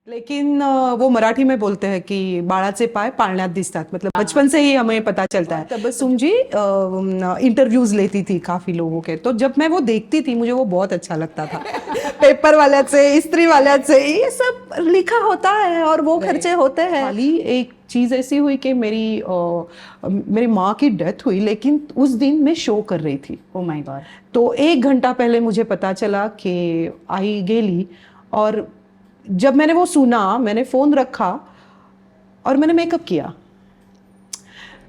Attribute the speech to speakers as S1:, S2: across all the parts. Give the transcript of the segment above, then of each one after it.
S1: लेकिन वो मराठी में बोलते हैं कि बाळाचे पाय पाळण्यात दिसतात, मतलब बचपन से ही हमें पता चलता है। तबस्सुम जी इंटरव्यूज लेती थी काफी लोगों के, तो जब मैं वो देखती थी मुझे वो बहुत अच्छा लगता था। पेपर वाल्याचे, इस्त्री वाल्याचे, ये सब लिखा होता है और वो खर्चे होते हैं। खाली एक चीज ऐसी हुई कि मेरी माँ की डेथ हुई, लेकिन उस दिन मैं शो कर रही थी।
S2: Oh my God.
S1: तो 1 घंटा पहले मुझे पता चला कि आई गेली, और जब मैंने वो सुना मैंने फ़ोन रखा और मैंने मेकअप किया।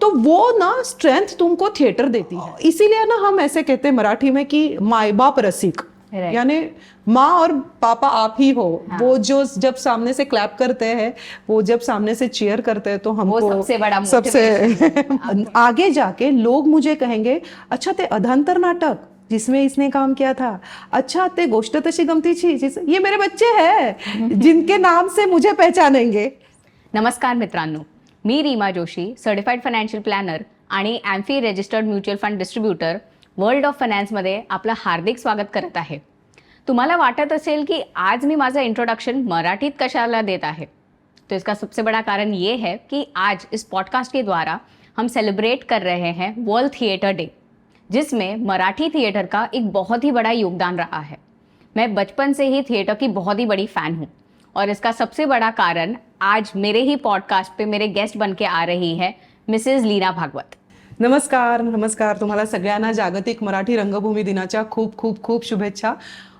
S1: तो वो ना स्ट्रेंथ तुमको थिएटर देती है, इसीलिए ना हम ऐसे कहते हैं मराठी में कि माई बाप रसिक, यानी माँ और पापा आप ही हो। हाँ। वो जो जब सामने से क्लैप करते हैं, वो जब सामने से चीयर करते हैं, तो हमको
S2: सबसे बड़ा
S1: सबसे आगे जाके लोग मुझे कहेंगे, अच्छा ते अधांतर नाटक जिसमें इसने काम किया था, अच्छा ते गोष्ट तशी गमतीची, ये मेरे बच्चे हैं जिनके नाम से मुझे पहचानेंगे।
S2: नमस्कार मित्रांनो, मी Reema Joshi, certified financial planner आणि AMFI registered mutual fund distributor world of फायनान्समध्ये आपलं हार्दिक स्वागत करत आहे। तुम्हाला वाटत असेल कि आज मी माझं इंट्रोडक्शन मराठीत कशाला देत आहे, तो इसका सबसे बड़ा कारण ये है कि आज इस पॉडकास्ट के द्वारा हम सेलिब्रेट कर रहे हैं वर्ल्ड थिएटर डे, जिसमें मराठी थिएटर का एक बहुत ही बड़ा योगदान रहा है। मैं बचपन से ही थिएटर की बहुत ही बड़ी फ़ैन हूँ और इसका सबसे बड़ा कारण आज मेरे ही पॉडकास्ट पे मेरे गेस्ट बन के आ रही है मिसेस लीना भागवत।
S1: नमस्कार नमस्कार, तुम्हाला सगळ्यांना जागतिक मराठी रंगभूमि दिनाच्या खूप खूप खूप शुभेच्छा।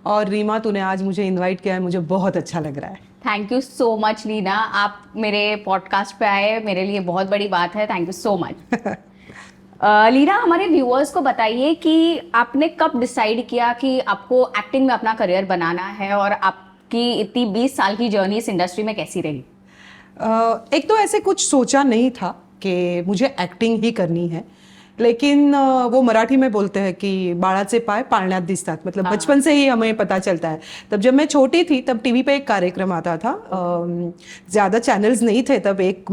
S1: और रीमा, तूने आज मुझे इनवाइट किया है, मुझे बहुत अच्छा लग रहा है।
S2: Thank you so much Leena, आप मेरे पॉडकास्ट पे आए, मेरे लिए बहुत बड़ी बात है। Thank you so much. Leena, हमारे व्यूअर्स को बताइए कि आपने कब डिसाइड किया कि आपको एक्टिंग में अपना करियर बनाना है और आपकी इतनी 20 साल की जर्नी इस इंडस्ट्री में कैसी रही?
S1: एक तो ऐसे कुछ सोचा नहीं था कि मुझे एक्टिंग ही करनी है, लेकिन वो मराठी में बोलते हैं कि बाळाचे पाय पाळण्यात दिसतात, मतलब बचपन से ही हमें पता चलता है। तब जब मैं छोटी थी तब टीवी पे एक कार्यक्रम आता था, ज़्यादा चैनल्स नहीं थे तब, एक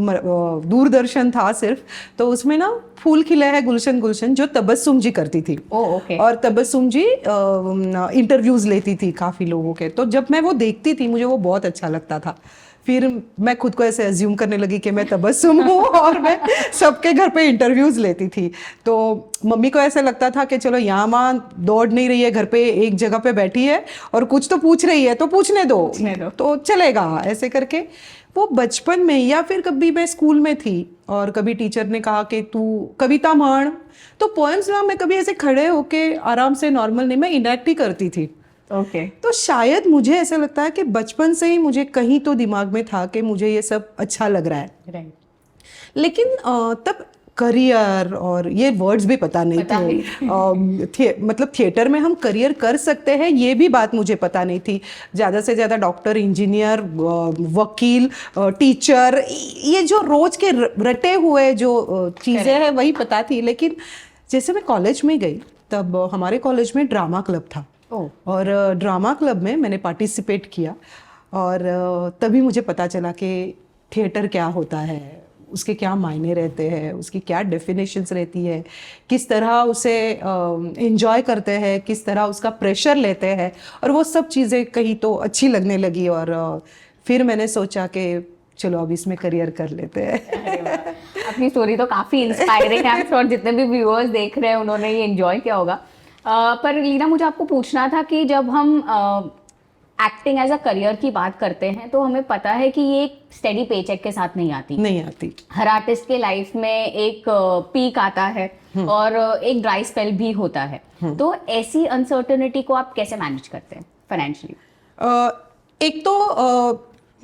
S1: दूरदर्शन था सिर्फ, तो उसमें ना फूल खिले हैं गुलशन गुलशन जो तबस्सुम जी करती थी।
S2: ओके।
S1: और तबस्सुम जी इंटरव्यूज लेती थी काफ़ी लोगों के, तो जब मैं वो देखती थी मुझे वो बहुत अच्छा लगता था। फिर मैं खुद को ऐसे अज्यूम करने लगी कि मैं तबस्सुम हूँ और मैं सबके घर पे इंटरव्यूज लेती थी। तो मम्मी को ऐसा लगता था कि चलो यहाँ माँ दौड़ नहीं रही है, घर पे एक जगह पे बैठी है और कुछ तो पूछ रही है, तो पूछने दो तो चलेगा, ऐसे करके। वो बचपन में, या फिर कभी मैं स्कूल में थी और कभी टीचर ने कहा कि तू कविता म्हण, तो पोएम्स ना मैं कभी ऐसे खड़े होके आराम से नॉर्मल नहीं, मैं इनैक्ट ही करती थी।
S2: ओके।
S1: तो शायद मुझे ऐसा लगता है कि बचपन से ही मुझे कहीं तो दिमाग में था कि मुझे ये सब अच्छा लग रहा है।
S2: राइट।
S1: लेकिन तब करियर और ये वर्ड्स भी पता नहीं थे। मतलब थिएटर में हम करियर कर सकते हैं ये भी बात मुझे पता नहीं थी। ज़्यादा से ज़्यादा डॉक्टर, इंजीनियर, वकील, टीचर, ये जो रोज के रटे हुए जो चीज़ें हैं वही पता थी। लेकिन जैसे मैं कॉलेज में गई तब हमारे कॉलेज में ड्रामा क्लब था, और ड्रामा क्लब में मैंने पार्टिसिपेट किया, और तभी मुझे पता चला कि थिएटर क्या होता है, उसके क्या मायने रहते हैं, उसकी क्या डेफिनेशंस रहती है, किस तरह उसे एंजॉय करते हैं, किस तरह उसका प्रेशर लेते हैं, और वो सब चीज़ें कहीं तो अच्छी लगने लगी। और फिर मैंने सोचा कि चलो अब इसमें करियर कर लेते हैं।
S2: अपनी स्टोरी तो काफ़ी इंस्पायरिंग है, और जितने भी व्यूअर्स देख रहे हैं उन्होंने ये एंजॉय किया होगा। पर लीना, मुझे आपको पूछना था कि जब हम एक्टिंग एज अ करियर की बात करते हैं तो हमें पता है कि ये एक स्टेडी पेचेक के साथ नहीं आती। हर आर्टिस्ट के लाइफ में एक पीक आता है और एक ड्राई स्पेल भी होता है। तो ऐसी अनसर्टेनिटी को आप कैसे मैनेज करते हैं फाइनेंशियली?
S1: एक तो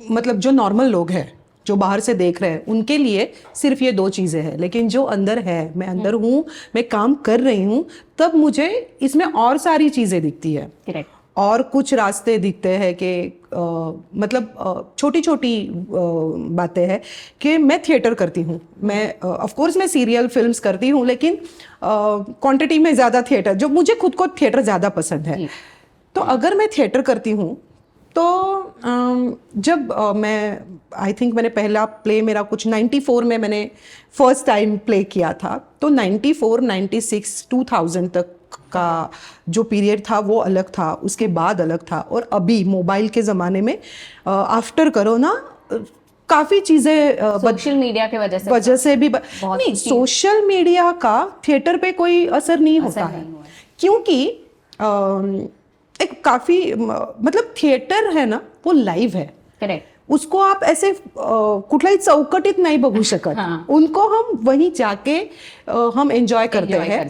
S1: मतलब जो नॉर्मल लोग हैं जो बाहर से देख रहे हैं उनके लिए सिर्फ ये 2 चीज़ें हैं, लेकिन जो अंदर है, मैं अंदर हूँ, मैं काम कर रही हूँ, तब मुझे इसमें और सारी चीज़ें दिखती है।
S2: करेक्ट।
S1: और कुछ रास्ते दिखते हैं कि मतलब छोटी छोटी बातें हैं कि मैं थिएटर करती हूँ, मैं ऑफ कोर्स मैं सीरियल फिल्म्स करती हूँ, लेकिन क्वांटिटी में ज़्यादा थिएटर, जो मुझे खुद को थिएटर ज़्यादा पसंद है। तो अगर मैं थिएटर करती हूँ तो जब मैं आई थिंक मैंने पहला प्ले मेरा कुछ 94 में मैंने फर्स्ट टाइम प्ले किया था, तो 94, 96, 2000 तक का जो पीरियड था वो अलग था, उसके बाद अलग था, और अभी मोबाइल के ज़माने में आफ्टर कोरोना काफ़ी चीज़ें
S2: सोशल मीडिया की
S1: वजह से भी नहीं, सोशल मीडिया का थिएटर पे कोई असर नहीं होता है, क्योंकि एक काफ़ी मतलब थिएटर है ना वो लाईव्ह है.
S2: करेक्ट.
S1: उसको आप ऐसे कुठल्याही चौकटीत नाही बघू शकत. उनको हम वहीं जाके हम एन्जॉय करते हैं.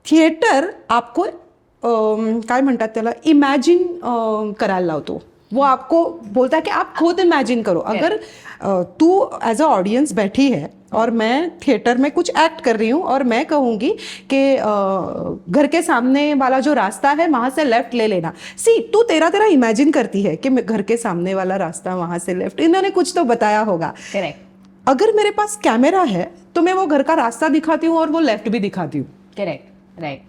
S1: थिएटर आपको काय म्हणतात त्याला इमॅजिन करायला लावतो. वो आपको बोलता है कि आप खुद इमेजिन करो. अगर तू एज अ ऑडियंस बैठी है और मैं थिएटर में कुछ एक्ट कर रही हूँ और मैं कहूँगी कि घर के सामने वाला जो रास्ता है वहाँ से लेफ्ट ले लेना. सी तू तेरा इमेजिन करती है कि घर के सामने वाला रास्ता वहाँ से लेफ्ट, इन्होंने कुछ तो बताया होगा.
S2: करेक्ट. अगर
S1: मेरे पास कैमरा है तो मैं वो घर का रास्ता दिखाती हूँ और वो लेफ्ट भी दिखाती हूँ.
S2: करेक्ट. राइट.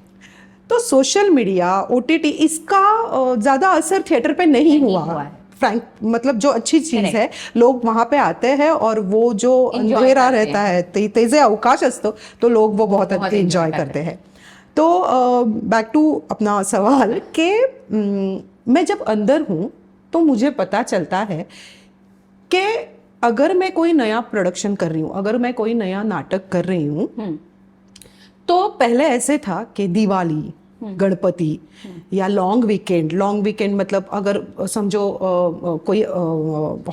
S1: तो सोशल मीडिया, OTT, इसका ज़्यादा असर थिएटर पे नहीं हुआ है. फ्रैंक मतलब जो अच्छी चीज़ है, लोग वहाँ पे आते हैं और वो जो अंधेरा रहता है, तेजे अवकाश असतो, तो लोग वो बहुत एंजॉय करते हैं. तो बैक टू अपना सवाल कि मैं जब अंदर हूँ तो मुझे पता चलता है कि अगर मैं कोई नया प्रोडक्शन कर रही हूँ, अगर मैं कोई नया नाटक कर रही हूँ, तो पहले ऐसे था कि दिवाली, गणपति या लॉन्ग वीकेंड मतलब अगर समझो कोई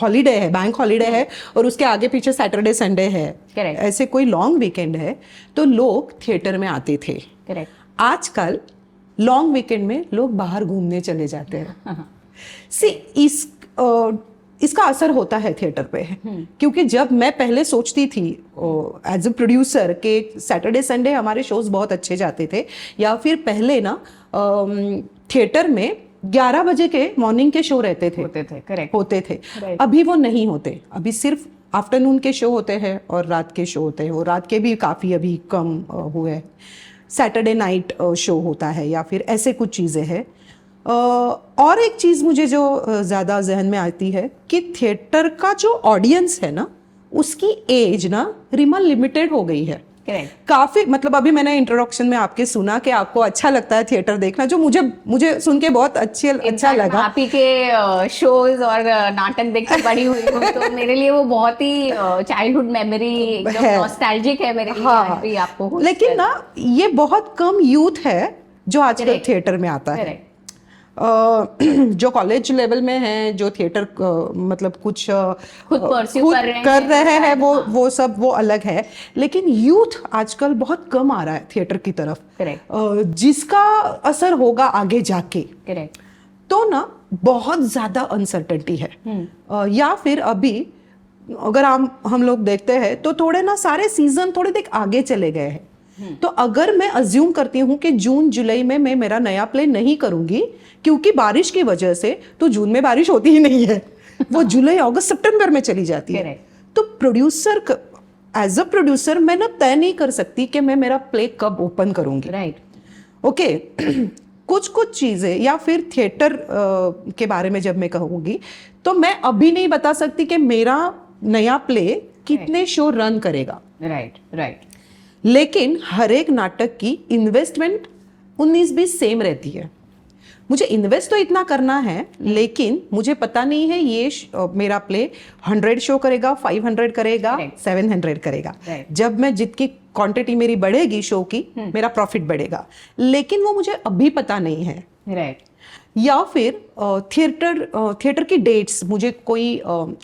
S1: हॉलीडे है, बैंक हॉलीडे है और उसके आगे पीछे सैटरडे संडे है, ऐसे कोई लॉन्ग वीकेंड है तो लोग थिएटर में आते थे. आजकल लॉन्ग वीकेंड में लोग बाहर घूमने चले जाते हैं. इसका असर होता है थिएटर पे, क्योंकि जब मैं पहले सोचती थी एज अ प्रोड्यूसर कि सैटरडे संडे हमारे शोज बहुत अच्छे जाते थे, या फिर पहले ना थिएटर में 11 बजे के मॉर्निंग के शो रहते थे. होते थे. अभी वो नहीं होते. अभी सिर्फ आफ्टरनून के शो होते हैं और रात के शो होते हैं, और रात के भी काफ़ी अभी कम हुए. सैटरडे नाइट शो होता है या फिर ऐसे कुछ चीज़ें हैं. और एक चीज़ मुझे जो ज़्यादा जहन में आती है कि थिएटर का जो ऑडियंस है ना, उसकी एज ना रिमा लिमिटेड हो गई है. काफ़ी मतलब अभी मैंने इंट्रोडक्शन में आपके सुना कि आपको अच्छा लगता है थिएटर देखना, जो मुझे सुन के बहुत अच्छा लगा.
S2: आप ही के शोज और नाटक देख के बड़ी हुई हूँ, तो मेरे लिए वो बहुत ही चाइल्डहुड मेमोरी नॉस्टैल्जिक है मेरे लिए. हाँ. आपको
S1: लेकिन ना ये बहुत कम यूथ है जो आजकल थिएटर में आता है. जो कॉलेज लेवल में हैं, जो थिएटर मतलब कुछ
S2: खुद
S1: कर रहे हैं, वो सब वो अलग है. लेकिन यूथ आजकल बहुत कम आ रहा है थिएटर की तरफ, जिसका असर होगा आगे जाके. तो ना बहुत ज़्यादा अनसर्टेनिटी है. या फिर अभी अगर हम लोग देखते हैं तो थोड़े ना सारे सीजन थोड़े देख आगे चले गए हैं. तो अगर मैं अज्यूम करती हूँ कि जून जुलाई में मैं मेरा नया प्ले नहीं करूंगी क्योंकि बारिश की वजह से, तो जून में बारिश होती ही नहीं है, वो जुलाई अगस्त सितंबर में चली जाती है. तो प्रोड्यूसर एज अ प्रोड्यूसर मैं ना तय नहीं कर सकती कि मैं मेरा प्ले कब ओपन करूंगी. ओके. कुछ चीज़ें या फिर थिएटर के बारे में जब मैं कहूँगी तो मैं अभी नहीं बता सकती कि मेरा नया प्ले कितने शो रन करेगा. लेकिन हर एक नाटक की इन्वेस्टमेंट 19-20 सेम रहती है. मुझे इन्वेस्ट तो इतना करना है, लेकिन मुझे पता नहीं है ये मेरा प्ले 100 शो करेगा, 500 करेगा, 700 करेगा. जब मैं जितनी क्वांटिटी मेरी बढ़ेगी शो की, मेरा प्रॉफिट बढ़ेगा. लेकिन वो मुझे अभी पता नहीं है. या फिर थिएटर की डेट्स, मुझे कोई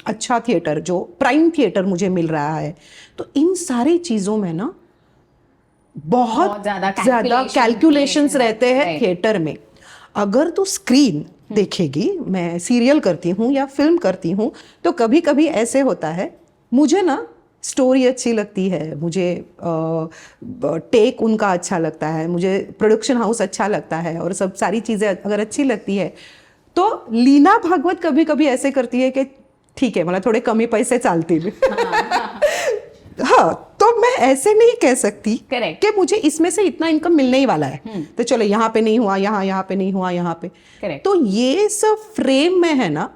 S1: अच्छा थिएटर जो प्राइम थिएटर मुझे मिल रहा है, तो इन सारी चीज़ों में ना बहुत ज़्यादा कैलकुलेशंस रहते हैं थिएटर में. अगर तो स्क्रीन देखेगी, मैं सीरियल करती हूँ या फिल्म करती हूँ, तो कभी कभी ऐसे होता है मुझे ना स्टोरी अच्छी लगती है, मुझे टेक उनका अच्छा लगता है, मुझे प्रोडक्शन हाउस अच्छा लगता है, और सब सारी चीज़ें अगर अच्छी लगती है तो लीना भागवत कभी कभी ऐसे करती है कि ठीक है मला थोड़े कमी पैसे चालतील. हाँ, तो मैं ऐसे नहीं कह सकती कि मुझे इसमें से इतना इनकम मिलने ही वाला है, तो चलो यहाँ पे नहीं हुआ, यहाँ पे नहीं हुआ, यहाँ पे. तो ये सब फ्रेम में है ना,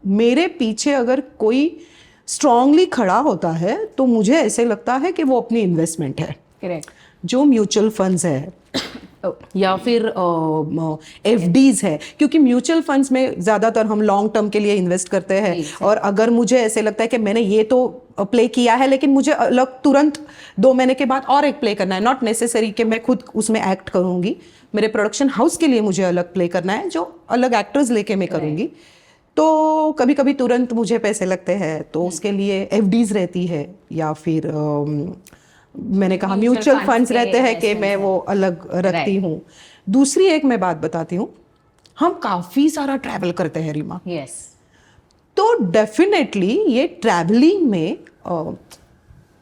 S1: मेरे पीछे अगर कोई स्ट्रांगली खड़ा होता है तो मुझे ऐसे लगता है कि वो अपनी इन्वेस्टमेंट है. जो म्यूचुअल फंड्स है, या फिर एफडीज है, क्योंकि म्यूचुअल फंड्स में ज़्यादातर हम लॉन्ग टर्म के लिए इन्वेस्ट करते हैं। और अगर मुझे ऐसे लगता है कि मैंने ये तो प्ले किया है लेकिन मुझे अलग तुरंत 2 महीने के बाद और एक प्ले करना है, नॉट नेसेसरी कि मैं खुद उसमें एक्ट करूँगी, मेरे प्रोडक्शन हाउस के लिए मुझे अलग प्ले करना है जो अलग एक्टर्स लेके मैं करूँगी, तो कभी कभी तुरंत मुझे पैसे लगते हैं, तो उसके लिए एफडीज रहती है या फिर मैंने कहा म्यूचुअल फंड्स रहते हैं कि मैं वो अलग रखती हूँ। दूसरी एक मैं बात बताती हूँ, हम काफ़ी सारा ट्रैवल करते हैं रीमा,
S2: यस,
S1: तो डेफिनेटली ये ट्रैवलिंग में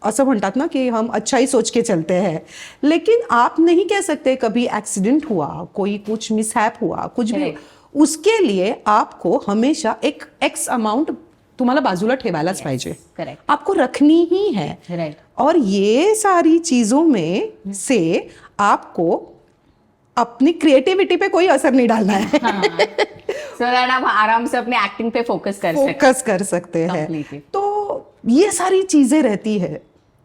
S1: असं म्हणतात ना कि हम अच्छा ही सोच के चलते हैं, लेकिन आप नहीं कह सकते कभी एक्सीडेंट हुआ, कोई कुछ मिसहैप हुआ, कुछ भी, उसके लिए आपको हमेशा एक एक्स अमाउंट तुम्हाला बाजूला ठेवायलाच पाहिजे,
S2: करेक्ट,
S1: आपको रखनी ही है।
S2: राइट,
S1: और ये सारी चीजों में से आपको अपनी क्रिएटिविटी पे कोई असर नहीं डालना है,
S2: सो दैट आप आराम से अपने एक्टिंग पे फोकस
S1: कर सकते हैं।
S2: Completely.
S1: तो ये सारी चीजें रहती है।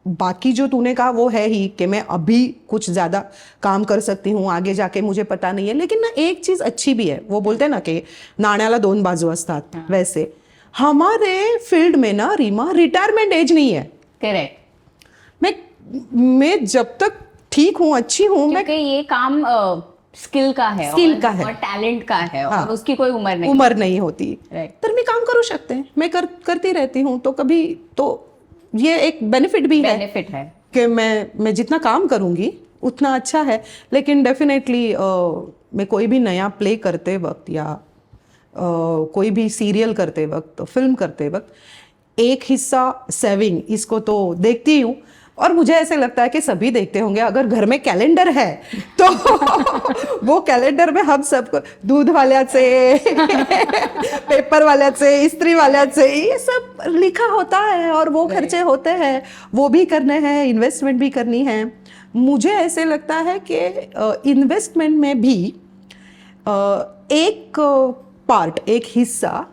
S1: बाकी जो तूने कहा वो है ही कि मैं अभी कुछ ज्यादा काम कर सकती हूँ, आगे जाके मुझे पता नहीं है, लेकिन ना एक चीज अच्छी भी है, वो बोलते हैं ना कि नाण्याला 2 बाजू असतात, वैसे हमारे फील्ड में ना रीमा रिटायरमेंट एज नहीं है।
S2: करेक्ट,
S1: मैं जब तक ठीक हूँ, अच्छी हूँ, मैं
S2: क्योंकि ये काम स्किल का है, और टैलेंट का है, और उसकी कोई उम्र नहीं
S1: होती,
S2: Right.
S1: तर मी काम करू शकते हैं, मैं करती रहती हूँ, तो कभी तो ये एक बेनिफिट भी है कि मैं जितना काम करूँगी उतना अच्छा है। लेकिन डेफिनेटली मैं कोई भी नया प्ले करते वक्त या कोई भी सीरियल करते वक्त, फिल्म करते वक्त एक हिस्सा सेविंग, इसको तो देखती हूँ, और मुझे ऐसे लगता है कि सभी देखते होंगे। अगर घर में कैलेंडर है तो वो कैलेंडर में हम सबको दूध वाल्याचे पेपर वाल्याचे, इस्त्री वाल्याचे, ये सब लिखा होता है, और वो खर्चे होते हैं, वो भी करने हैं, इन्वेस्टमेंट भी करनी है। मुझे ऐसे लगता है कि इन्वेस्टमेंट में भी एक पार्ट, एक हिस्सा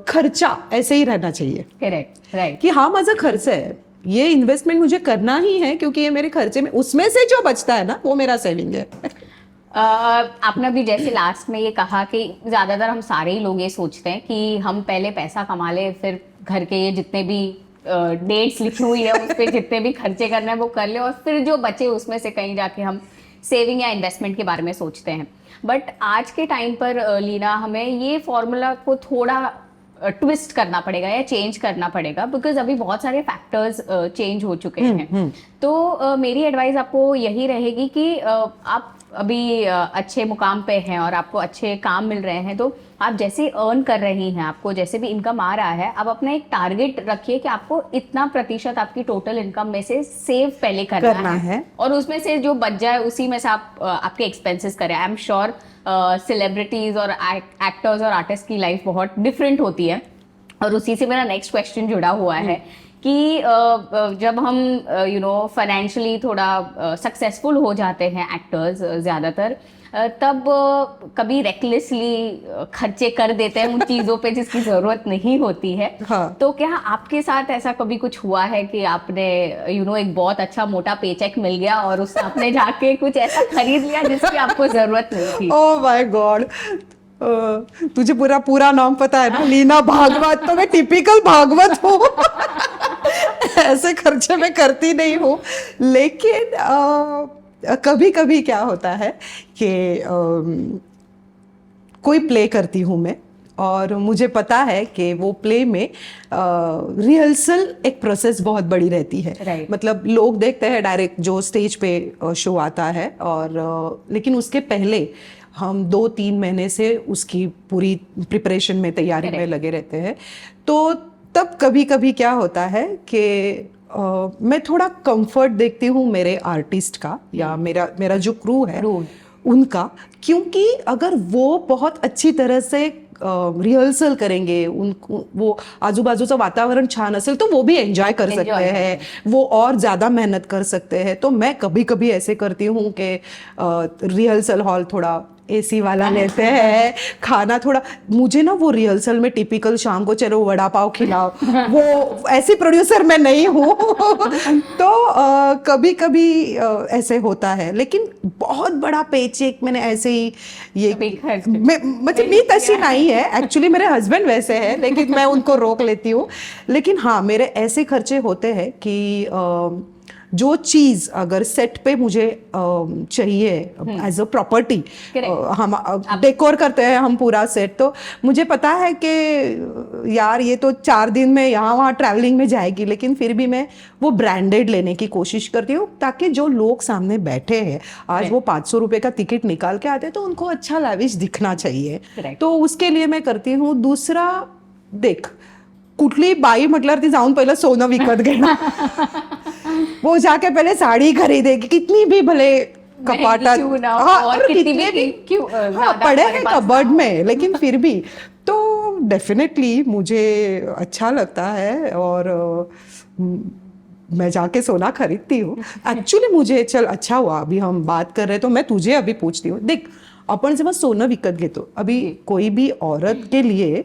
S1: खर्चा ऐसे ही रहना चाहिए।
S2: करेक्ट, राइट,
S1: कि हाँ माझा खर्च है, ये इन्वेस्टमेंट मुझे करना ही है, क्योंकि ये मेरे खर्चे में, उसमें से जो बचता है ना वो मेरा सेविंग है।
S2: आपने भी जैसे लास्ट में ये कहा कि ज्यादातर हम सारे ही लोग ये सोचते हैं कि हम पहले पैसा कमा ले, फिर घर के ये जितने भी डेट्स लिखी हुई है उस पर जितने भी खर्चे करना है वो कर ले, और फिर जो बचे उसमें से कहीं जाके हम सेविंग या इन्वेस्टमेंट के बारे में सोचते हैं। बट आज के टाइम पर लीना, हमें ये फॉर्मूला को थोड़ा ट्विस्ट करना पड़ेगा या चेंज करना पड़ेगा, बिकॉज अभी बहुत सारे फैक्टर्स चेंज हो चुके हैं। तो मेरी एडवाइस आपको यही रहेगी कि आप अभी अच्छे मुकाम पे हैं और आपको अच्छे काम मिल रहे हैं, तो आप जैसे अर्न कर रही हैं, आपको जैसे भी इनकम आ रहा है, आप अपना एक टारगेट रखिए कि आपको इतना प्रतिशत आपकी टोटल इनकम में से सेव पहले करना है, और उसमें से जो बच जाए उसी में से आप आपके एक्सपेंसेस करें। आई एम श्योर सेलिब्रिटीज और एक्टर्स और आर्टिस्ट की लाइफ बहुत डिफरेंट होती है, और उसी से मेरा नेक्स्ट क्वेश्चन जुड़ा हुआ है कि जब हम फाइनेंशियली थोड़ा सक्सेसफुल हो जाते हैं एक्टर्स ज़्यादातर, तब कभी रेकलेसली खर्चे कर देते हैं उन चीज़ों पे जिसकी ज़रूरत नहीं होती है।
S1: हाँ।
S2: तो क्या आपके साथ ऐसा कभी कुछ हुआ है कि आपने एक बहुत अच्छा मोटा पेचेक मिल गया और उससे आपने जाके कुछ ऐसा खरीद लिया जिसकी आपको ज़रूरत नहीं थी?
S1: ओह माय गॉड, तुझे पूरा नाम पता है ना, लीना भागवत, तो मैं टिपिकल भागवत हूँ। ऐसे खर्चे मैं करती नहीं हूँ, लेकिन कभी कभी क्या होता है कि कोई प्ले करती हूँ मैं, और मुझे पता है कि वो प्ले में रिहर्सल एक प्रोसेस बहुत बड़ी रहती है।
S2: Right.
S1: मतलब लोग देखते हैं डायरेक्ट जो स्टेज पे शो आता है, और लेकिन उसके पहले हम 2-3 महीने से उसकी पूरी प्रिपरेशन में, तैयारी में लगे रहते हैं। तो तब कभी कभी क्या होता है कि मैं थोड़ा कंफर्ट देखती हूँ मेरे आर्टिस्ट का या मेरा जो क्रू है उनका, क्योंकि अगर वो बहुत अच्छी तरह से रिहर्सल करेंगे, उनको वो आजू बाजूचं वातावरण छान असेल तो वो भी एंजॉय कर सकते हैं, वो और ज़्यादा मेहनत कर सकते हैं। तो मैं कभी कभी ऐसे करती हूँ कि रिहर्सल हॉल थोड़ा एसी वाला लेते हैं, खाना थोड़ा, मुझे ना वो रिहर्सल में टिपिकल शाम को चलो वड़ा पाव खिलाओ, वो ऐसी प्रोड्यूसर मैं नहीं हूँ। तो कभी कभी ऐसे होता है, लेकिन बहुत बड़ा पेचेक मैंने ऐसे ही ये मतलब मी तशी नहीं है एक्चुअली, मेरे हस्बैंड वैसे हैं लेकिन मैं उनको रोक लेती हूँ। लेकिन हाँ, मेरे ऐसे खर्चे होते हैं कि जो चीज अगर सेट पे मुझे चाहिए एज अ प्रॉपर्टी, हम डेकोर करते हैं हम पूरा सेट, तो मुझे पता है कि यार ये तो 4 दिन में यहाँ वहाँ ट्रैवलिंग में जाएगी, लेकिन फिर भी मैं वो ब्रांडेड लेने की कोशिश करती हूँ ताकि जो लोग सामने बैठे हैं आज वो 500 रुपए का टिकट निकाल के आते हैं तो उनको अच्छा लाविश दिखना चाहिए। तो उसके लिए मैं करती हूँ। दूसरा, देख कुठली बाई म्हटल्यावर ती जाऊन पहिलं सोनं विकत घेणार, वो जाके पहले साड़ी खरीदेगी, कितनी भी भले कपाटात पड़े हैं कबर्ड में, लेकिन फिर भी तो डेफिनेटली मुझे अच्छा लगता है और मैं जाके सोना खरीदती हूँ। एक्चुअली मुझे, चल अच्छा हुआ अभी हम बात कर रहे, तो मैं तुझे अभी पूछती हूँ। देख, आपण जेव्हा सोनं विकत घेतो, अभी कोई भी औरत के लिए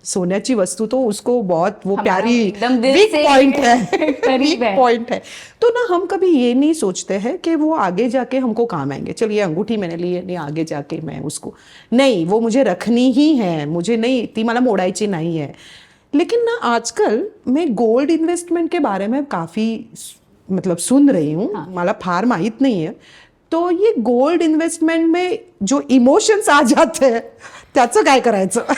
S1: सोन्याची वस्तु तो उसको बहुत वो प्यारी वीक पॉइंट है, वीक पॉइंट है। तो ना हम कभी ये नहीं सोचते हैं कि वो आगे जाके हमको काम आएंगे। चलिए अंगूठी मैंने ली है, नहीं आगे जाके मैं उसको, नहीं वो मुझे रखनी ही है, मुझे नहीं ती मला मोडायची नहीं है। लेकिन ना आजकल मैं गोल्ड इन्वेस्टमेंट के बारे में काफी मतलब सुन रही हूँ, मला फार माहित नहीं है। तो ये गोल्ड इन्वेस्टमेंट में जो इमोशंस आ जाते हैं त्याचं काय करायचं?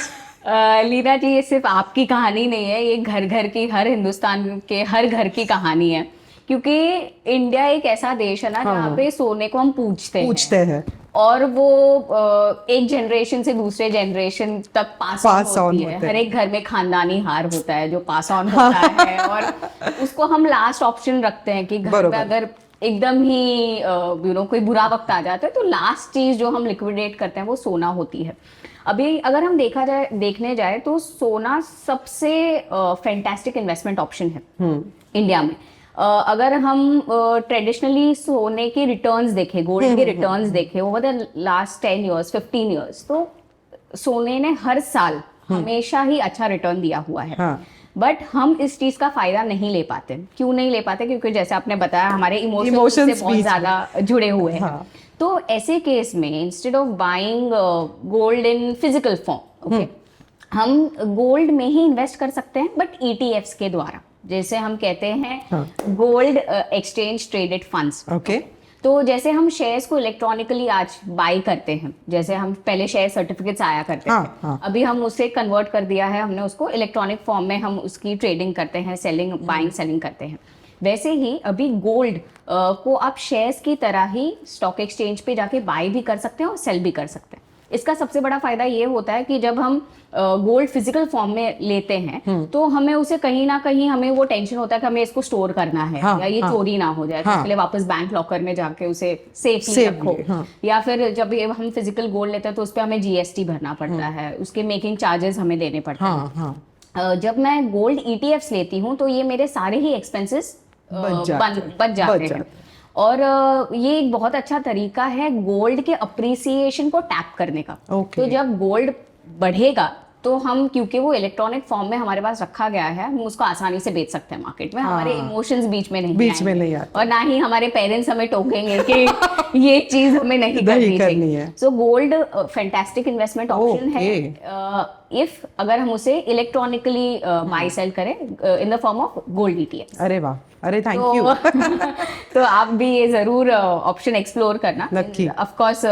S2: लीना जी, ये सिर्फ आपकी कहानी नहीं है, ये घर घर की, हर हिंदुस्तान के हर घर की कहानी है, क्योंकि इंडिया एक ऐसा देश है ना जहाँ पे सोने को हम पूछते हैं और वो एक जनरेशन से दूसरे जनरेशन तक पास ऑन होती है। हर एक घर में खानदानी हार होता है जो पास ऑन होता है और उसको हम लास्ट ऑप्शन रखते हैं कि घर में अगर एकदम ही कोई बुरा वक्त आ जाता है तो लास्ट चीज जो हम लिक्विडेट करते हैं वो सोना होती है। अभी अगर हम देखने जाए तो सोना सबसे फैंटास्टिक इन्वेस्टमेंट ऑप्शन है इंडिया में। अगर हम ट्रेडिशनली सोने के रिटर्न्स देखें, गोल्ड के रिटर्न्स देखें over the last 10 years 15 years, तो सोने ने हर साल हमेशा ही अच्छा रिटर्न दिया हुआ है। बट हम इस चीज का फायदा नहीं ले पाते। क्यों नहीं ले पाते? क्योंकि जैसे आपने बताया हमारे इमोशंस से बहुत ज्यादा जुड़े हुए हैं। तो ऐसे केस में instead of buying gold in physical form, okay, हम गोल्ड में ही इन्वेस्ट कर सकते हैं, बट ETFs के द्वारा, जैसे हम कहते हैं gold exchange traded funds. Okay, तो जैसे हम शेयर्स को इलेक्ट्रॉनिकली आज बाई करते हैं, जैसे हम पहले शेयर सर्टिफिकेट्स आया करते थे, अभी हम उसे कन्वर्ट कर दिया है, हमने उसको इलेक्ट्रॉनिक फॉर्म में हम उसकी ट्रेडिंग करते हैं, सेलिंग, बाइंग सेलिंग करते हैं। वैसे ही अभी गोल्ड को आप शेयर्स की तरह ही स्टॉक एक्सचेंज पे जाके बाय भी कर सकते हैं और सेल भी कर सकते हैं। इसका सबसे बड़ा फायदा ये होता है कि जब हम गोल्ड फिजिकल फॉर्म में लेते हैं तो हमें उसे कहीं ना कहीं, हमें वो टेंशन होता है कि हमें इसको स्टोर करना है या ये चोरी ना हो जाए, तो इसके लिए वापस बैंक लॉकर में जाके उसे सेफली रखो। या फिर जब ये हम फिजिकल गोल्ड लेते हैं तो उस पर हमें GST भरना पड़ता है, उसके मेकिंग चार्जेस हमें देने पड़ते हैं। जब मैं गोल्ड ETFs लेती हूँ तो ये मेरे सारे ही एक्सपेंसेस बच जाते हैं। और ये एक बहुत अच्छा तरीका है गोल्ड के अप्रिसिएशन को टैप करने का। तो जब गोल्ड बढ़ेगा तो हम, क्योंकि वो इलेक्ट्रॉनिक फॉर्म में हमारे पास रखा गया है, हम उसको आसानी से बेच सकते हैं मार्केट में। हमारे इमोशंस बीच में नहीं आते और ना ही हमारे पेरेंट्स हमें टोकेंगे कि ये चीज हमें नहीं करनी चाहिए। So gold fantastic investment option है इफ अगर हम उसे इलेक्ट्रॉनिकली बाय सेल करें in the form of gold ETF।
S1: अरे वाह, अरे थैंक यू।
S2: तो आप भी ये जरूर ऑप्शन एक्सप्लोर करना। ऑफ कोर्स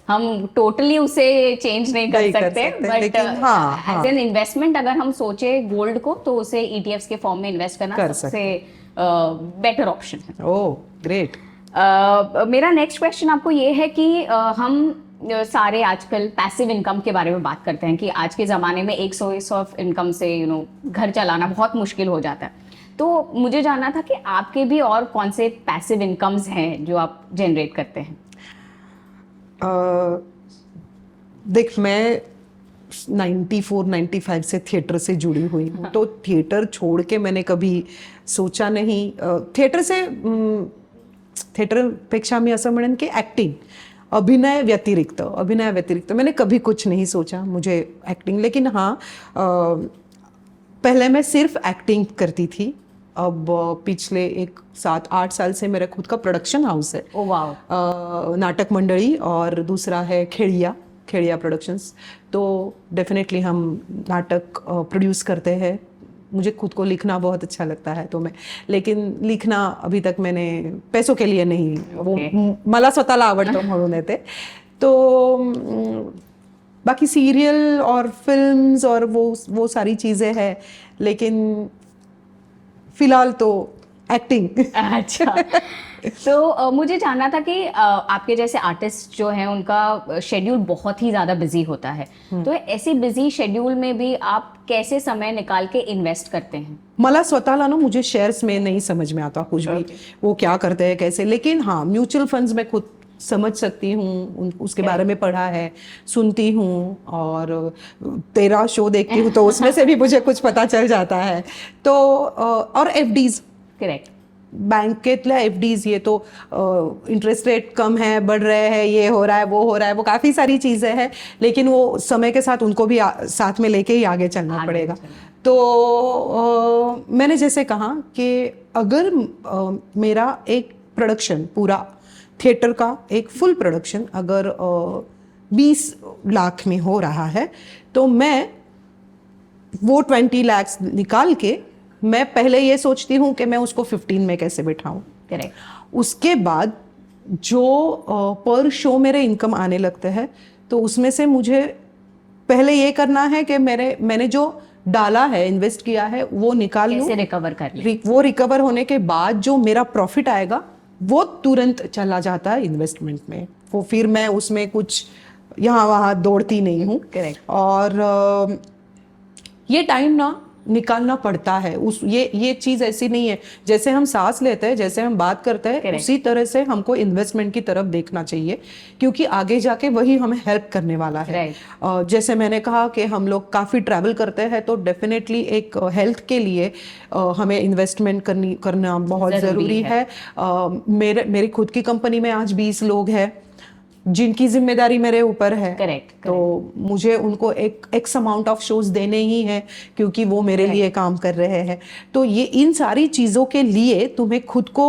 S2: हम टोटली उसे चेंज नहीं कर सकते, बट एज एन इन्वेस्टमेंट अगर हम सोचे गोल्ड को तो उसे ETFs के फॉर्म में इन्वेस्ट करना सबसे बेटर ऑप्शन है।
S1: Oh great.
S2: मेरा नेक्स्ट क्वेश्चन आपको ये है कि हम सारे आजकल पैसिव इनकम के बारे में बात करते हैं कि आज के ज़माने में एक सोर्स ऑफ इनकम से घर चलाना बहुत मुश्किल हो जाता है। तो मुझे जानना था कि आपके भी और कौन से पैसिव इनकम्स हैं जो आप जनरेट करते हैं?
S1: देख, मैं 94-95 से थिएटर से जुड़ी हुई हूँ। तो थिएटर छोड़ के मैंने कभी सोचा नहीं। थिएटर पेक्षा मी असं म्हणेन की ॲक्टिंग अभिनय व्यतिरिक्त मैंने कभी कुछ नहीं सोचा मुझे एक्टिंग, लेकिन हाँ पहले मैं सिर्फ एक्टिंग करती थी। अब पिछले 7-8 साल से मेरा खुद का प्रोडक्शन हाउस है।
S2: Oh wow.
S1: नाटक मंडली, और दूसरा है खेड़िया प्रोडक्शंस। तो डेफिनेटली हम नाटक प्रोड्यूस करते हैं। मुझे खुद को लिखना बहुत अच्छा लगता है, तो मैं, लेकिन लिखना अभी तक मैंने पैसों के लिए नहीं, वो मला स्वतःला आवडतं म्हणून येते। तो बाकी सीरियल और फिल्म्स और वो सारी चीज़ें हैं, लेकिन फिलहाल तो एक्टिंग।
S2: अच्छा। तो मुझे जानना था कि आपके जैसे आर्टिस्ट जो हैं उनका शेड्यूल बहुत ही ज़्यादा बिजी होता है, तो ऐसी बिजी शेड्यूल में भी आप कैसे समय निकाल के इन्वेस्ट करते हैं?
S1: मला स्वतःला ना, मुझे शेयर्स में नहीं समझ में आता कुछ भी, वो क्या करते हैं कैसे, लेकिन हाँ म्यूचुअल फंड्स में खुद समझ सकती हूँ, उसके बारे में पढ़ा है, सुनती हूँ, और तेरा शो देखती हूँ तो उसमें से भी मुझे कुछ पता चल जाता है। तो और एफडीज,
S2: करेक्ट,
S1: बँकेतल्या एफडीज, ये तो इंटरेस्ट रेट कम है, बढ़ रहे हैं, ये हो रहा है, वो काफ़ी सारी चीज़ें हैं, लेकिन वो समय के साथ उनको भी साथ में लेके ही आगे चलना पड़ेगा। तो मैंने जैसे कहा कि अगर मेरा एक प्रोडक्शन पूरा थिएटर का एक फुल प्रोडक्शन अगर 20 लाख में हो रहा है, तो मैं वो 20 लाख निकाल के मैं पहले ये सोचती हूँ कि मैं उसको 15 में कैसे बिठाऊं।
S2: करेक्ट।
S1: उसके बाद जो पर शो मेरे इनकम आने लगते हैं, तो उसमें से मुझे पहले ये करना है कि मैंने जो डाला है, इन्वेस्ट किया है, वो निकाल लूं,
S2: कैसे रिकवर कर लें।
S1: वो रिकवर होने के बाद जो मेरा प्रॉफिट आएगा वो तुरंत चला जाता है इन्वेस्टमेंट में। वो फिर मैं उसमें कुछ यहाँ वहाँ दौड़ती नहीं हूँ।
S2: करेक्ट।
S1: और ये टाइम ना निकालना पड़ता है। ये चीज़ ऐसी नहीं है, जैसे हम सांस लेते हैं, जैसे हम बात करते हैं, उसी तरह से हमको इन्वेस्टमेंट की तरफ देखना चाहिए, क्योंकि आगे जाके वही हमें हेल्प करने वाला है। जैसे मैंने कहा कि हम लोग काफ़ी ट्रैवल करते हैं, तो डेफिनेटली एक हेल्थ के लिए हमें इन्वेस्टमेंट करना बहुत ज़रूरी है। मेरी खुद की कंपनी में आज 20 लोग हैं जिनकी जिम्मेदारी मेरे ऊपर है।
S2: करेक्ट।
S1: तो मुझे उनको एक एक्स अमाउंट ऑफ शोज देने ही हैं, क्योंकि वो मेरे लिए काम कर रहे हैं। तो ये इन सारी चीज़ों के लिए तुम्हें खुद को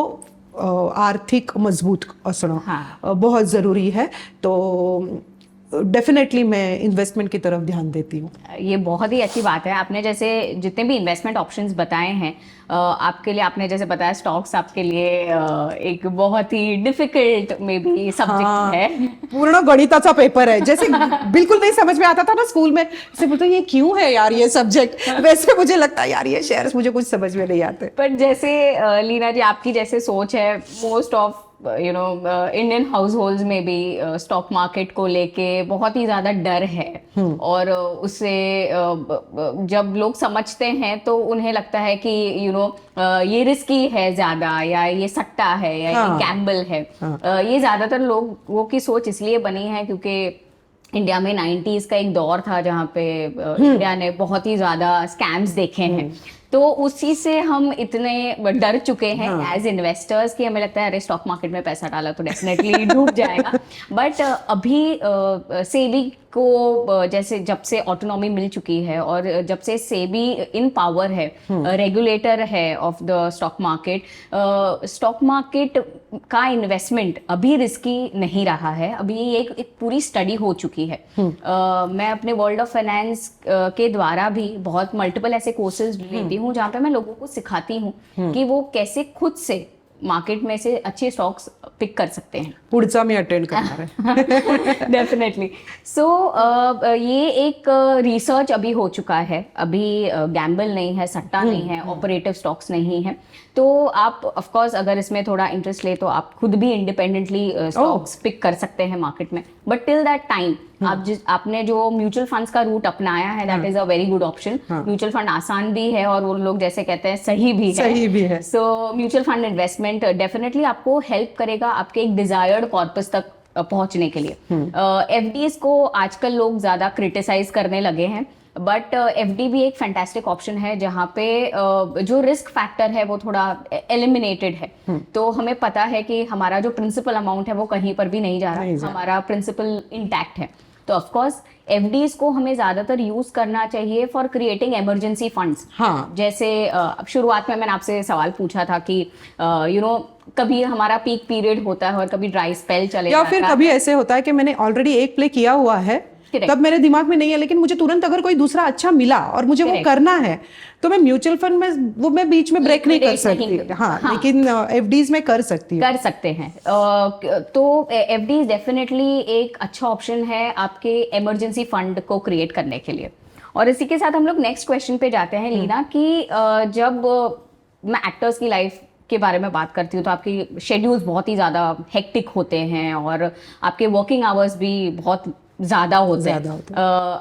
S1: आर्थिक मजबूत असना बहुत ज़रूरी है। तो डेफिनेटली मैं इन्वेस्टमेंट की तरफ ध्यान देती हूँ।
S2: ये बहुत ही अच्छी बात है। आपने जैसे जितने भी इन्वेस्टमेंट ऑप्शंस बताए हैं, आपके लिए, आपने जैसे बताया स्टॉक्स आपके लिए एक बहुत ही डिफिकल्ट में भी सब्जेक्ट है।
S1: पूर्ण गणिताचा पेपर है, जैसे बिल्कुल नहीं समझ में आता था ना स्कूल में, जैसे बोलते ये क्यों है यार ये सब्जेक्ट, वैसे मुझे लगता है यार ये शेयर्स मुझे कुछ समझ में नहीं आते।
S2: पर जैसे लीना जी, आपकी जैसे सोच है, most of Indian house hold में भी स्टॉक मार्केट को लेके बहुत ही ज्यादा डर है, और उससे जब लोग समझते हैं तो उन्हें लगता है कि ये रिस्की है ज्यादा, या ये सट्टा है, या ये गैम्बल है। ये ज्यादातर लोगों की सोच इसलिए बनी है क्योंकि इंडिया में 90s का एक दौर था जहाँ पे इंडिया ने बहुत ही ज्यादा स्कैम्स देखे हैं। तो उसी से हम इतने डर चुके हैं एज इन्वेस्टर्स कि हमें लगता है अरे स्टॉक मार्केट में पैसा डाला तो डेफिनेटली डूब जाएगा। बट अभी सेबी को जैसे जब से ऑटोनॉमी मिल चुकी है, और जब से सेबी इन पावर है, रेगुलेटर है ऑफ द स्टॉक मार्केट का इन्वेस्टमेंट अभी रिस्की नहीं रहा है। अभी एक पूरी स्टडी हो चुकी है। मैं अपने वर्ल्ड ऑफ फाइनेंस के द्वारा भी बहुत मल्टीपल ऐसे कोर्सेज लेती हूँ जहाँ पे मैं लोगों को सिखाती हूँ कि वो कैसे खुद से मार्केट में से अच्छे स्टॉक्स पिक कर सकते हैं।
S1: पुढचा मी अटेंड करणार आहे।
S2: डेफिनेटली। सो ये एक रिसर्च अभी हो चुका है। अभी गैम्बल नहीं है, सट्टा नहीं है, ऑपरेटिव स्टॉक्स नहीं है। तो आप ऑफ कोर्स अगर इसमें थोड़ा इंटरेस्ट ले तो आप खुद भी इंडिपेंडेंटली स्टॉक्स पिक कर सकते हैं मार्केट में। बट टिल दैट टाइम आपने जो म्यूचुअल फंड्स का रूट अपनाया है, that is a very good option. Mutual fund आसान भी है और वो लोग जैसे कहते हैं सही भी है। So mutual fund investment definitely आपको हेल्प करेगा आपके एक डिजायर्ड कॉर्पस तक पहुंचने के लिए। एफडीज को आजकल लोग ज्यादा क्रिटिसाइज करने लगे हैं, बट एफडी भी एक फैंटास्टिक ऑप्शन है जहाँ पे जो रिस्क फैक्टर है वो थोड़ा एलिमिनेटेड है। तो हमें पता है कि हमारा जो प्रिंसिपल अमाउंट है वो कहीं पर भी नहीं जा रहा, हमारा प्रिंसिपल इंटैक्ट है। तो ऑफ कोर्स एफडीज को हमें ज्यादातर यूज करना चाहिए फॉर क्रिएटिंग इमरजेंसी फंड्स।
S1: हाँ,
S2: जैसे शुरुआत में मैंने आपसे सवाल पूछा था कि कभी हमारा पीक पीरियड होता है और कभी ड्राई स्पेल चले
S1: या फिर कभी ऐसे होता है कि मैंने ऑलरेडी एक प्ले किया हुआ है, तब मेरे दिमाग में नहीं है, लेकिन मुझे तुरंत अगर कोई दूसरा अच्छा मिला और मुझे वो करना है, तो मैं म्यूचुअल फंड में वो मैं बीच में ब्रेक नहीं कर सकती। हाँ, लेकिन एफडीज में कर सकती हूँ।
S2: कर सकते हैं। तो एफडीज डेफिनेटली एक अच्छा ऑप्शन है आपके इमरजेंसी फंड को क्रिएट करने के लिए। और इसी के साथ हम लोग नेक्स्ट क्वेश्चन पे जाते हैं लीना, कि जब मैं एक्टर्स की लाइफ के बारे में बात करती हूँ तो आपकी शेड्यूल्स बहुत ही ज़्यादा हेक्टिक होते हैं और आपके वर्किंग आवर्स भी बहुत ज़्यादा होते हैं।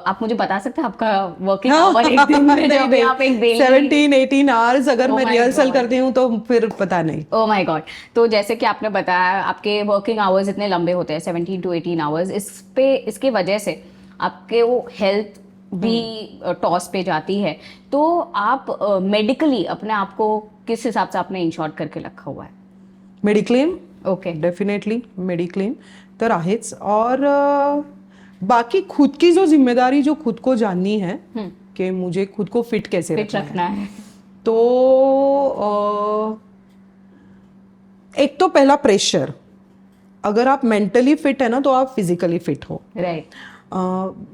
S2: आप मुझे बता सकते हैं आपका वर्किंग आवर एक दिन में जब आप एक डेली
S1: 17-18 आवर्स अगर मैं रिहर्सल करती हूँ तो फिर पता नहीं।
S2: Oh my God. तो जैसे कि आपने बताया आपके वर्किंग आवर्स इतने लंबे होते हैं 17 to 18 आवर्स, इसके वजह से आपके वो हेल्थ भी टॉस पे जाती है। तो आप मेडिकली अपने आप को किस हिसाब से आपने इंश्योर करके रखा हुआ है?
S1: मेडिक्लेम,
S2: ओके,
S1: डेफिनेटली मेडिक्लेम तर आहेच। और बाकी खुद की जो जिम्मेदारी जो खुद को जाननी है कि मुझे खुद को फिट कैसे
S2: रखना है,
S1: तो एक तो पहला प्रेशर, अगर आप मेंटली फिट है ना तो आप फिजिकली फिट हो।
S2: राइट।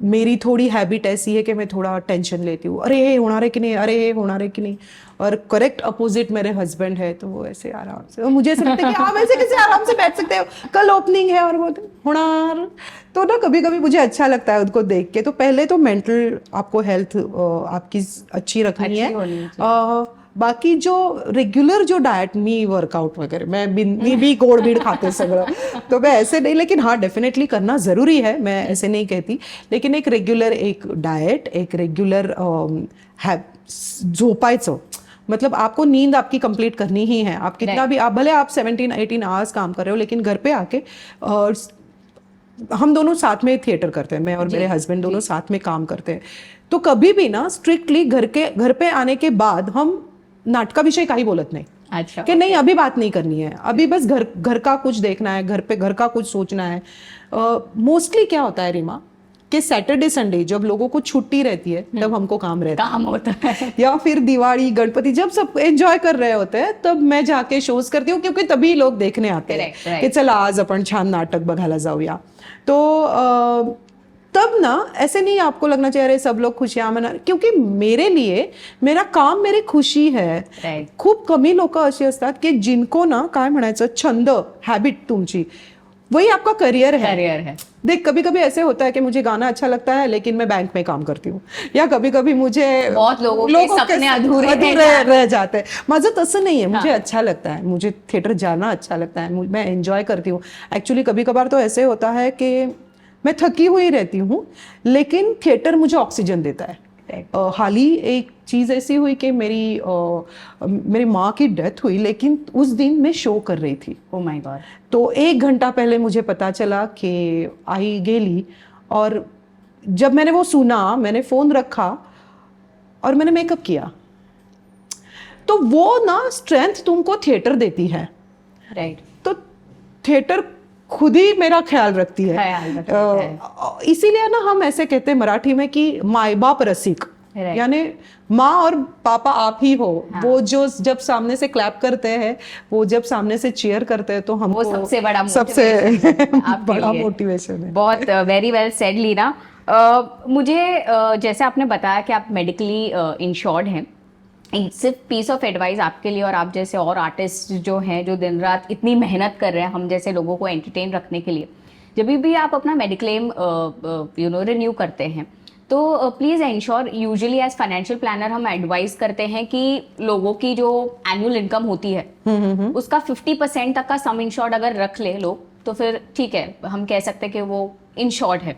S1: मेरी थोड़ी हैबिट ऐसी है कि मैं थोड़ा टेंशन लेती हूँ, अरे ये होना रहे कि नहीं, अरे ये होना रहे कि नहीं। और करेक्ट अपोजिट मेरे हस्बैंड है, तो वो ऐसे आराम से, और मुझे ऐसा लगता है कि आप ऐसे कैसे आराम से बैठ सकते हो, कल ओपनिंग है और वो होना। तो ना कभी कभी मुझे अच्छा लगता है उनको देख के। तो पहले तो मेंटल आपको हेल्थ आपकी अच्छी रखनी है। बाकी जो रेग्युलर जो डाएट मी वर्कआउट वगैरह मैं भी गोड़ बीड़ खाते सगळं, तो मैं ऐसे नहीं, लेकिन हाँ डेफिनेटली करना ज़रूरी है, मैं ऐसे नहीं कहती। लेकिन एक रेग्युलर एक डाएट, एक रेग्युलर झोपायचं, मतलब आपको नींद आपकी कंप्लीट करनी ही है। आप कितना भी, आप भले आप 17-18 आवर्स काम कर रहे हो, लेकिन घर पे आके हम दोनों साथ में थिएटर करते हैं, मैं और मेरे हस्बैंड दोनों साथ में काम करते हैं। तो कभी भी ना स्ट्रिक्टली घर पे आने के बाद हम नाटका विषय काही बोलत नहीं।
S2: अच्छा,
S1: कि नहीं अभी बात नहीं करनी है, अभी बस घर का कुछ देखना है, घर का कुछ सोचना है। मोस्टली क्या होता है रीमा, कि सैटरडे संडे जब लोगों को छुट्टी रहती है तब हमको काम
S2: होता है
S1: या फिर दिवाली गणपति जब सब एंजॉय कर रहे होते हैं तब मैं जाके शोज करती हूँ, क्योंकि तभी लोग देखने आते हैं कि चला आज अपन छान नाटक बघायला जाऊया। तो तब ना ऐसे नहीं आपको लगना चाहिए अरे सब लोग खुशियां मना, क्योंकि मेरे लिए मेरा काम मेरी खुशी है। खूप कमी लोक अशी असतात की जिनको ना काय म्हणायचं, छंद, हैबिट तुमची वही आपका करियर है। देख कभी कभी ऐसे होता है कि मुझे गाना अच्छा लगता है लेकिन मैं बैंक में काम करती हूँ, या कभी कभी मुझे
S2: बहुत लोगों के सपने अधूरे
S1: रह जाते हैं। माझं तसं नहीं है, मुझे अच्छा लगता है, मुझे थिएटर जाना अच्छा लगता है, मैं एंजॉय करती हूँ। एक्चुअली कभी कभार तो ऐसे होता है कि मैं थकी हुई रहती हूँ, लेकिन थिएटर मुझे ऑक्सीजन देता है। हाल ही एक चीज़ ऐसी हुई कि मेरी माँ की डेथ हुई, लेकिन उस दिन मैं शो कर रही थी।
S2: Oh my God.
S1: तो 1 घंटा पहले मुझे पता चला कि आई गेली, और जब मैंने वो सुना, मैंने फ़ोन रखा और मैंने मेकअप किया। तो वो ना स्ट्रेंथ तुमको थिएटर देती है।
S2: राइट।
S1: तो थिएटर खुद ही मेरा ख्याल रखती है। इसीलिए ना हम ऐसे कहते हैं मराठी में कि माई बाप रसिक, यानी माँ और पापा आप ही हो। वो जो जब सामने से क्लैप करते हैं, वो जब सामने से चीयर करते हैं, तो हमको
S2: सबसे बड़ा
S1: मोटिवेशन है।
S2: बहुत वेरी वेल सेड लीना। मुझे जैसे आपने बताया कि आप मेडिकली इंश्योर्ड हैं, सिर्फ पीस ऑफ एडवाइस आपके लिए और आप जैसे और आर्टिस्ट जो हैं जो दिन रात इतनी मेहनत कर रहे हैं हम जैसे लोगों को एंटरटेन रखने के लिए, जब भी आप अपना मेडिक्लेम रिन्यू करते हैं तो please ensure, usually as financial planner हम एडवाइस करते हैं कि लोगों की जो एनुअल इनकम होती है उसका 50% तक का सम इंश्योर्ड अगर रख ले लोग तो फिर ठीक है, हम कह सकते हैं कि वो इंश्योर्ड है।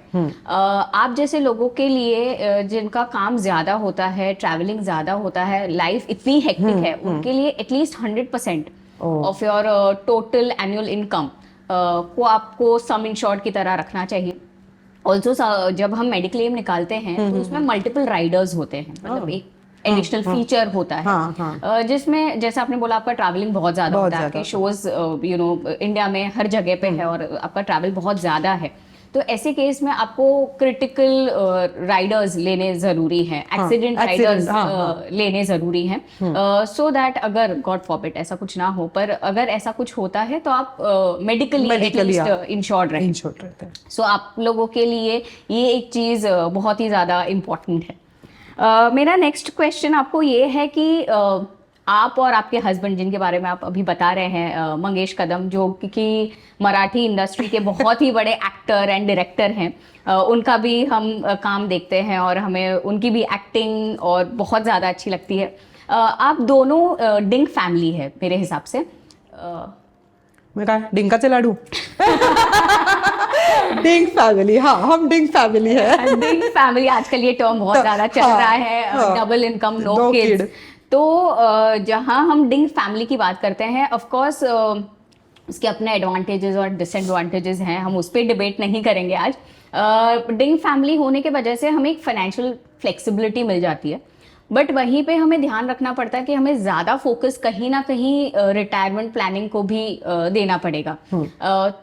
S2: आप जैसे लोगों के लिए जिनका काम ज्यादा होता है, ट्रैवलिंग ज्यादा होता है, लाइफ इतनी हेक्टिक है, उनके लिए at least 100% of your total annual income को आपको सम इंश्योर्ड की तरह रखना चाहिए। ऑल्सो जब हम मेडिक्लेम निकालते हैं तो उसमें मल्टीपल राइडर्स होते हैं, मतलब एक एडिशनल फीचर होता है।
S1: हाँ, हाँ।
S2: जिसमें जैसे आपने बोला आपका ट्रैवलिंग बहुत ज्यादा
S1: बहुत
S2: होता है,
S1: ज्यादा।
S2: आपके शोज इंडिया में हर जगह पे है और आपका ट्रैवल बहुत ज्यादा है, तो ऐसे केस में आपको क्रिटिकल राइडर्स लेने जरूरी हैं, एक्सीडेंट राइडर्स लेने जरूरी हैं, सो दैट अगर गॉड फॉरबिड ऐसा कुछ ना हो, पर अगर ऐसा कुछ होता है तो आप मेडिकली इंश्योर्ड रहें।
S1: इंश्योर्ड रहते हैं।
S2: सो आप लोगों के लिए ये एक चीज़ बहुत ही ज़्यादा इम्पॉर्टेंट है। मेरा नेक्स्ट क्वेश्चन आपको ये है कि आप और आपके हस्बैंड, जिनके बारे में आप अभी बता रहे हैं, मंगेश कदम, जो कि मराठी इंडस्ट्री के बहुत ही बड़े एक्टर एंड डायरेक्टर हैं, उनका भी हम काम देखते हैं और हमें उनकी भी एक्टिंग और बहुत ज़्यादा अच्छी लगती है। आप दोनों डिंग फैमिली है मेरे हिसाब से।
S1: मैं कहा डिंकाचे लाडू। डिंग फैमिली, हाँ, हम डिंग फैमिली है।
S2: डिंग फैमिली आजकल ये टर्म बहुत ज्यादा चल रहा है, डबल इनकम नो किड्स। तो जहां हम डिंग फैमिली की बात करते हैं, ऑफ कोर्स उसके अपने एडवांटेजेस और डिसएडवांटेजेस हैं, हम उस पर डिबेट नहीं करेंगे आज। डिंग फैमिली होने की वजह से हमें एक फाइनेंशियल फ्लेक्सिबिलिटी मिल जाती है, बट वहीं पे हमें ध्यान रखना पड़ता है कि हमें ज़्यादा फोकस कहीं ना कहीं रिटायरमेंट प्लानिंग को भी देना पड़ेगा।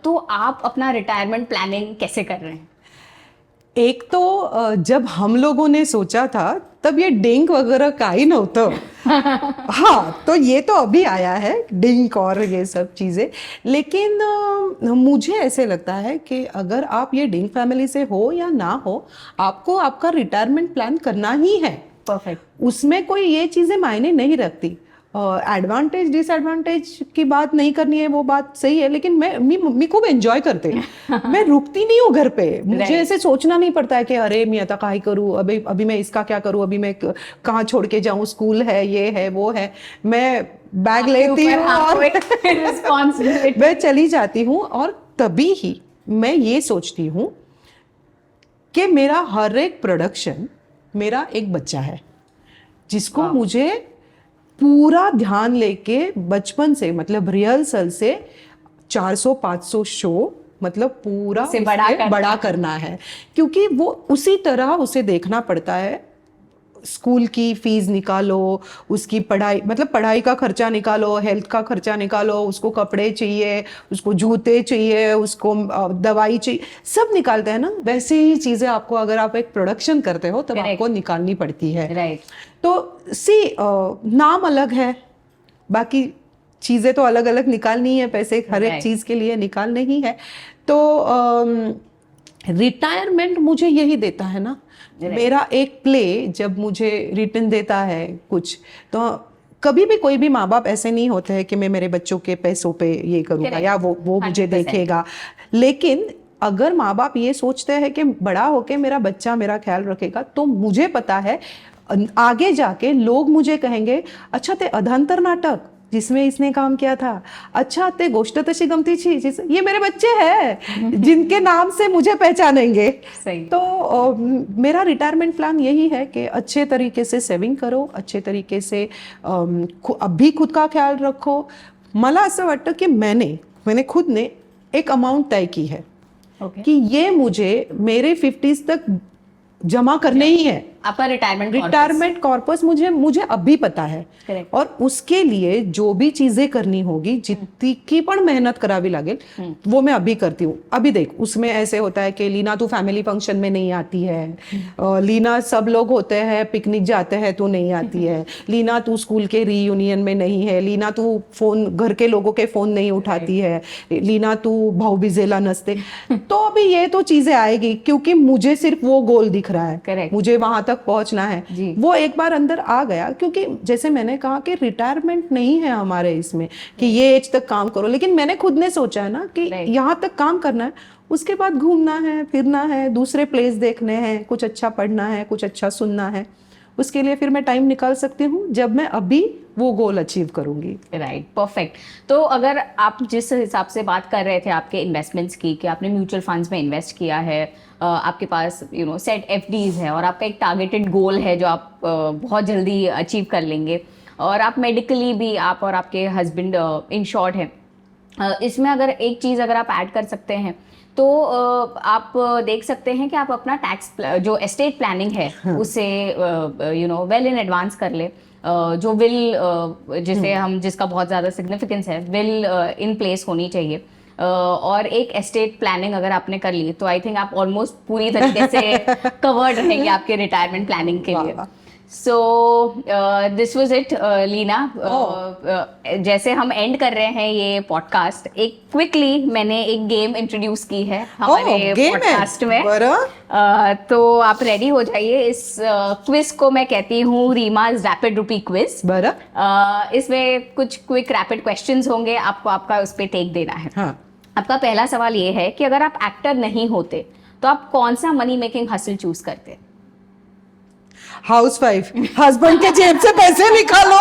S2: तो आप अपना रिटायरमेंट प्लानिंग कैसे कर रहे हैं?
S1: एक तो जब हम लोगों ने सोचा था तब ये डिंक वगैरह का ही नव्हतं। हाँ, तो ये तो अभी आया है डिंक और ये सब चीज़ें, लेकिन मुझे ऐसे लगता है कि अगर आप ये डिंक फैमिली से हो या ना हो, आपको आपका रिटायरमेंट प्लान करना ही है।
S2: परफेक्ट।
S1: उसमें कोई ये चीज़ें मायने नहीं रखती। एडवांटेज डिसएडवांटेज की बात नहीं करनी है, वो बात सही है, लेकिन मैं खूब एंजॉय करते हैं। मैं रुकती नहीं हूँ घर पे, मुझे ऐसे सोचना नहीं पड़ता है कि अरे मैं आता काय करूँ, अभी मैं इसका क्या करूँ, अभी मैं कहाँ छोड़ के जाऊँ, स्कूल है, ये है, वो है। मैं बैग लेती हूँ और मैं चली जाती हूँ, और तभी ही मैं ये सोचती हूँ कि मेरा हर एक प्रोडक्शन मेरा एक बच्चा है, जिसको मुझे पूरा ध्यान लेके बचपन से, मतलब रिहर्सल से 400-500 शो, मतलब पूरा
S2: से
S1: बड़ा करना है, क्योंकि वो उसी तरह उसे देखना पड़ता है। स्कूल की फीस निकालो, उसकी पढ़ाई, मतलब पढ़ाई का खर्चा निकालो, हेल्थ का खर्चा निकालो, उसको कपड़े चाहिए, उसको जूते चाहिए, उसको दवाई चाहिए, सब निकालते हैं ना। वैसे ही चीज़ें आपको, अगर आप एक प्रोडक्शन करते हो तब आपको निकालनी पड़ती है।
S2: राइट।
S1: तो नाम अलग है, बाकी चीज़ें तो अलग अलग निकालनी है, पैसे हर एक चीज़ के लिए निकालने ही है। तो रिटायरमेंट मुझे यही देता है ना। मेरा एक प्ले जब मुझे रिटर्न देता है कुछ, तो कभी भी कोई भी माँ बाप ऐसे नहीं होते हैं कि मैं मेरे बच्चों के पैसों पे ये करूँगा या वो मुझे देखेगा। लेकिन अगर माँ बाप ये सोचते हैं कि बड़ा होके मेरा बच्चा मेरा ख्याल रखेगा, तो मुझे पता है आगे जाके लोग मुझे कहेंगे, अच्छा ते अधांतर नाटक जिसमें इसने काम किया था, अच्छा ते गोष्ट तशी गमती थी, ये मेरे बच्चे हैं जिनके नाम से मुझे पहचानेंगे।
S2: सही।
S1: तो मेरा रिटायरमेंट प्लान यही है कि अच्छे तरीके से सेविंग करो, अच्छे तरीके से अभी खुद का ख्याल रखो। मला असं वाटतं की मैंने खुद ने एक अमाउंट तय की है कि ये मुझे मेरे 50s तक जमा करने ही है।
S2: आपका
S1: रिटायरमेंट कॉर्पस मुझे अभी पता है।
S2: Correct.
S1: और उसके लिए जो भी चीजें करनी होगी, जितनी की पण मेहनत करावी लागेल, वो मैं अभी करती हूँ। अभी देख, उसमें ऐसे होता है कि लीना तू फैमिली फंक्शन में नहीं आती है, लीना सब लोग होते हैं पिकनिक जाते हैं तू नहीं आती है, लीना तू स्कूल के रीयूनियन में नहीं है, लीना तू फोन, घर के लोगों के फोन नहीं उठाती है, लीना तू भाऊबीजेला नसते। तो अभी ये तो चीजें आएगी, क्योंकि मुझे सिर्फ वो गोल दिख रहा है।
S2: Correct.
S1: मुझे वहां तक पहुंचना है। वो एक बार अंदर आ गया, क्योंकि जैसे मैंने कहा कि रिटायरमेंट नहीं है हमारे इसमें कि ये एज तक काम करो, लेकिन मैंने खुद ने सोचा है ना कि यहाँ तक काम करना है, उसके बाद घूमना है, फिरना है, दूसरे प्लेस देखने हैं, कुछ अच्छा पढ़ना है, कुछ अच्छा सुनना है। उसके लिए फिर मैं टाइम निकाल सकती हूँ जब मैं अभी वो गोल अचीव करूंगी।
S2: Right, perfect. तो अगर आप जिस हिसाब से बात कर रहे थे आपके इन्वेस्टमेंट्स की, कि आपने म्यूचुअल फंड्स में इन्वेस्ट किया है, आपके पास सेट एफडीज है और आपका एक टारगेटेड गोल है जो आप बहुत जल्दी अचीव कर लेंगे, और आप मेडिकली भी, आप और आपके हस्बैंड इंश्योर्ड हैं, इसमें अगर एक चीज़ अगर आप ऐड कर सकते हैं तो आप देख सकते हैं कि आप अपना टैक्स जो एस्टेट प्लानिंग है उसे वेल इन एडवांस कर ले। जो विल जिसे हम जिसका बहुत ज़्यादा सिग्निफिकेंस है, विल इन प्लेस होनी चाहिए। और एक एस्टेट प्लानिंग अगर आपने कर ली तो आई थिंक आप ऑलमोस्ट पूरी तरीके से कवर्ड रहेंगे आपके रिटायरमेंट प्लानिंग के लिए। So this was it Leena. जैसे हम एंड कर रहे हैं ये पॉडकास्ट, एक क्विकली मैंने एक गेम इंट्रोड्यूस की है हमारे पॉडकास्ट में। तो आप रेडी हो जाइए। इस क्विज को मैं कहती हूँ रीमा's रैपिड रूपी क्विज। इसमें कुछ क्विक रैपिड क्वेश्चंस होंगे, आपको आपका उस पर टेक देना है।
S1: हाँ।
S2: आपका पहला सवाल ये है कि अगर आप एक्टर नहीं होते तो आप कौन सा मनी मेकिंग हसल चूज करते?
S1: हाउसवाइफ, हस्बैंड के जेब से पैसे निकालो।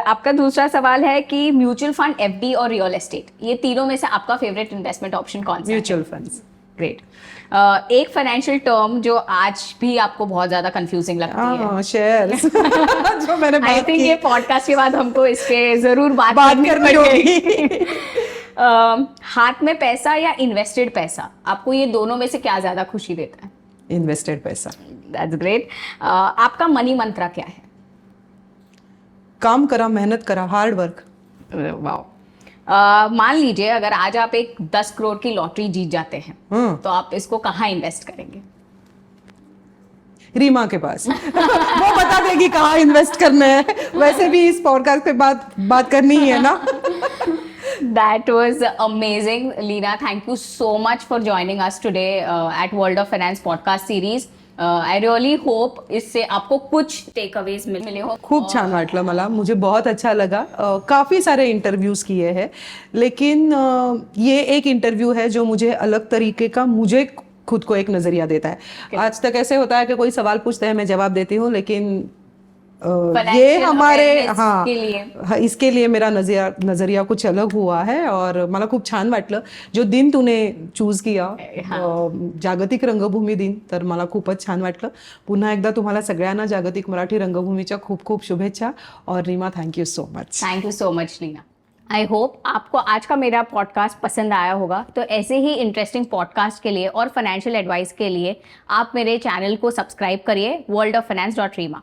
S2: आपका दूसरा सवाल है कि म्यूचुअल फंड, एफडी और रियल एस्टेट, ये तीनों में से आपका फेवरेट इन्वेस्टमेंट ऑप्शन कौन सा है?
S1: Mutual funds.
S2: ग्रेट। एक फाइनेंशियल टर्म जो आज भी आपको बहुत ज्यादा कंफ्यूजिंग लगती है।
S1: शेयर्स। जो मैंने
S2: आई थिंक ये पॉडकास्ट के बाद हमको इस पे जरूर बात करनी होगी। हाथ में पैसा या इन्वेस्टेड पैसा, आपको ये दोनों में से क्या ज्यादा खुशी देता है?
S1: इन्वेस्टेड पैसा।
S2: That's great. आपका मनी मंत्रा क्या है?
S1: काम करा, मेहनत करा, हार्ड वर्क।
S2: वाओ। मान लीजिए अगर आज आप एक 10 करोड़ की लॉटरी जीत जाते हैं तो आप इसको कहाँ इन्वेस्ट करेंगे?
S1: रीमा के पास। वो बता देगी कहाँ इन्वेस्ट करना है। वैसे भी इस पॉडकास्ट पे बात करनी ही है ना।
S2: That was amazing, Leena. Thank you so much for joining us today at World of Finance podcast series. I really hope इससे आपको कुछ टेकअवेज मिले हो।
S1: खूप छान वाटलं मला, मुझे बहुत अच्छा लगा। काफ़ी सारे इंटरव्यूज़ किए हैं, लेकिन ये एक इंटरव्यू है जो मुझे अलग तरीके का, मुझे खुद को एक नज़रिया देता है। आज तक ऐसे होता है कि कोई सवाल पूछते हैं, मैं जवाब देती हूँ, लेकिन ये हमारे इसके लिए मेरा नजरिया कुछ अलग हुआ है और मला खूप छान वाटलं जो दिन तूने चूज किया, जागतिक रंगभूमी दिन, तर मला खूपच छान वाटलं। पुन्हा एकदा तुम्हाला सगळ्यांना जागतिक मराठी रंगभूमीच्या खूप खूप शुभेच्छा। और Reema, thank you so much.
S2: Thank you so much Leena. I hope आपको आज का मेरा पॉडकास्ट पसंद आया होगा। तो ऐसे ही इंटरेस्टिंग पॉडकास्ट के लिए और फाइनेंशियल एडवाइस के लिए आप मेरे चैनल को सब्सक्राइब करिए, worldoffinance.Rima।